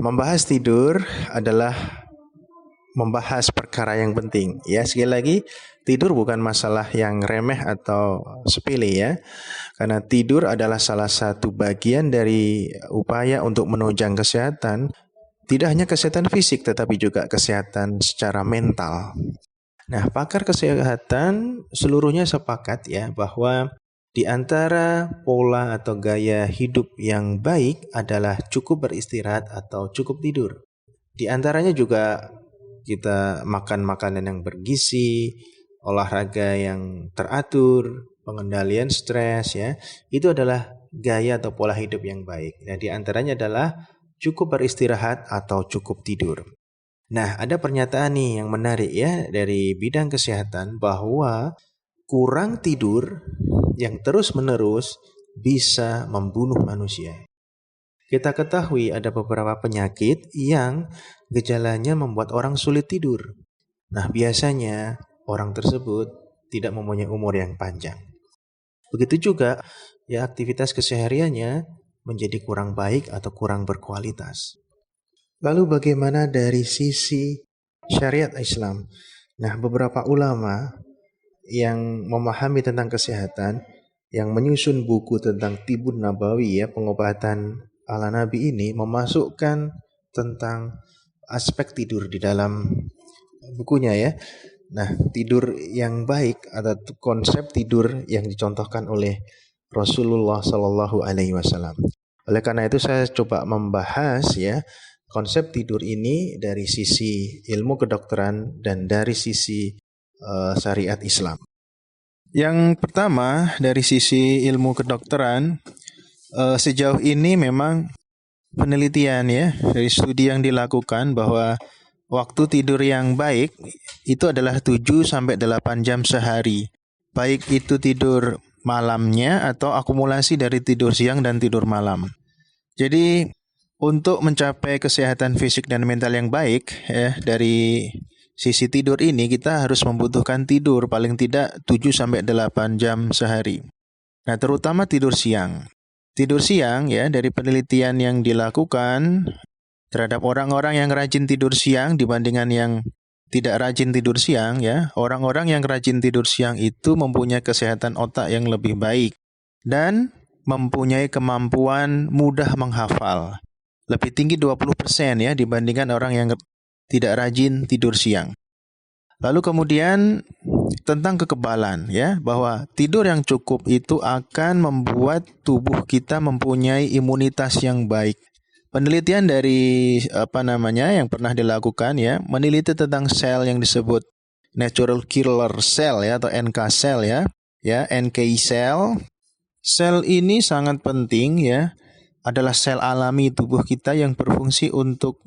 Membahas tidur adalah membahas perkara yang penting. Ya, sekali lagi, tidur bukan masalah yang remeh atau sepele ya. Karena tidur adalah salah satu bagian dari upaya untuk menunjang kesehatan, tidak hanya kesehatan fisik tetapi juga kesehatan secara mental. Nah, pakar kesehatan seluruhnya sepakat ya bahwa di antara pola atau gaya hidup yang baik adalah cukup beristirahat atau cukup tidur. Di antaranya juga kita makan makanan yang bergizi, olahraga yang teratur, pengendalian stres ya. Itu adalah gaya atau pola hidup yang baik. Nah, di antaranya adalah cukup beristirahat atau cukup tidur. Nah, ada pernyataan nih yang menarik ya dari bidang kesehatan bahwa kurang tidur yang terus-menerus bisa membunuh manusia. Kita ketahui ada beberapa penyakit yang gejalanya membuat orang sulit tidur. Nah, biasanya orang tersebut tidak mempunyai umur yang panjang. Begitu juga ya aktivitas kesehariannya menjadi kurang baik atau kurang berkualitas. Lalu bagaimana dari sisi syariat Islam? Nah, beberapa ulama yang memahami tentang kesehatan, yang menyusun buku tentang Tibun Nabawi ya, pengobatan ala Nabi ini memasukkan tentang aspek tidur di dalam bukunya ya. Nah, tidur yang baik atau konsep tidur yang dicontohkan oleh Rasulullah Shallallahu Alaihi Wasallam. Oleh karena itu saya coba membahas ya konsep tidur ini dari sisi ilmu kedokteran dan dari sisi syariat Islam. Yang pertama dari sisi ilmu kedokteran, sejauh ini memang penelitian ya dari studi yang dilakukan bahwa waktu tidur yang baik itu adalah 7-8 jam sehari. Baik itu tidur malamnya atau akumulasi dari tidur siang dan tidur malam. Jadi untuk mencapai kesehatan fisik dan mental yang baik ya, dari sisi tidur ini kita harus membutuhkan tidur paling tidak 7-8 jam sehari. Nah, terutama tidur siang. Tidur siang ya dari penelitian yang dilakukan terhadap orang-orang yang rajin tidur siang dibandingkan yang tidak rajin tidur siang ya. Orang-orang yang rajin tidur siang itu mempunyai kesehatan otak yang lebih baik dan mempunyai kemampuan mudah menghafal. Lebih tinggi 20% ya dibandingkan orang yang tidak rajin tidur siang. Lalu kemudian tentang kekebalan ya, bahwa tidur yang cukup itu akan membuat tubuh kita mempunyai imunitas yang baik. Penelitian dari yang pernah dilakukan ya, meneliti tentang sel yang disebut natural killer cell ya atau NK cell ya, NK cell. Sel ini sangat penting ya, adalah sel alami tubuh kita yang berfungsi untuk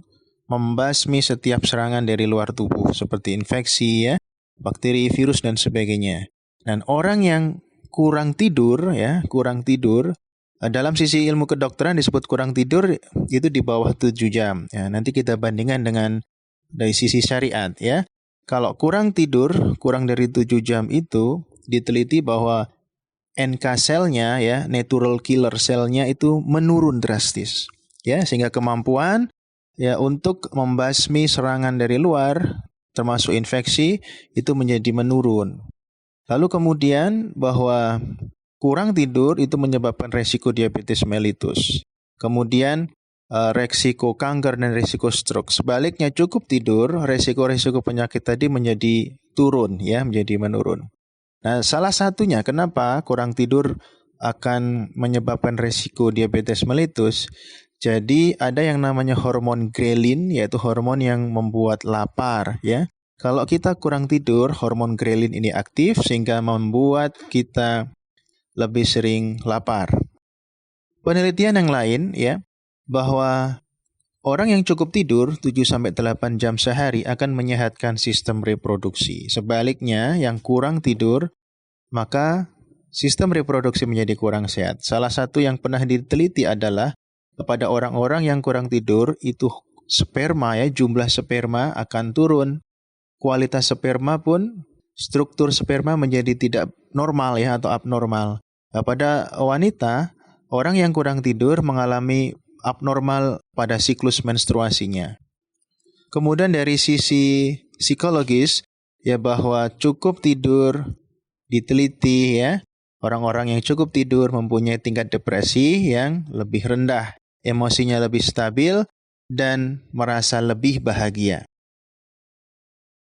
membasmi setiap serangan dari luar tubuh seperti infeksi ya, bakteri, virus dan sebagainya. Dan orang yang kurang tidur dalam sisi ilmu kedokteran disebut kurang tidur itu di bawah 7 jam. Ya, nanti kita bandingkan dengan dari sisi syariat ya. Kalau kurang tidur kurang dari 7 jam itu diteliti bahwa NK selnya ya, natural killer selnya itu menurun drastis. Ya, sehingga kemampuan ya untuk membasmi serangan dari luar termasuk infeksi itu menjadi menurun. Lalu kemudian bahwa kurang tidur itu menyebabkan resiko diabetes mellitus. Kemudian resiko kanker dan resiko stroke. Sebaliknya cukup tidur, resiko-resiko penyakit tadi menjadi turun ya, menjadi menurun. Nah, salah satunya kenapa kurang tidur akan menyebabkan resiko diabetes mellitus. Jadi ada yang namanya hormon grelin, yaitu hormon yang membuat lapar ya. Kalau kita kurang tidur, hormon grelin ini aktif sehingga membuat kita lebih sering lapar. Penelitian yang lain ya, bahwa orang yang cukup tidur 7-8 jam sehari akan menyehatkan sistem reproduksi. Sebaliknya, yang kurang tidur, maka sistem reproduksi menjadi kurang sehat. Salah satu yang pernah diteliti adalah kepada orang-orang yang kurang tidur itu sperma ya, jumlah sperma akan turun. Kualitas sperma pun, struktur sperma menjadi tidak normal ya atau abnormal. Nah, pada wanita, orang yang kurang tidur mengalami abnormal pada siklus menstruasinya. Kemudian dari sisi psikologis, ya bahwa cukup tidur diteliti ya, orang-orang yang cukup tidur mempunyai tingkat depresi yang lebih rendah, emosinya lebih stabil, dan merasa lebih bahagia.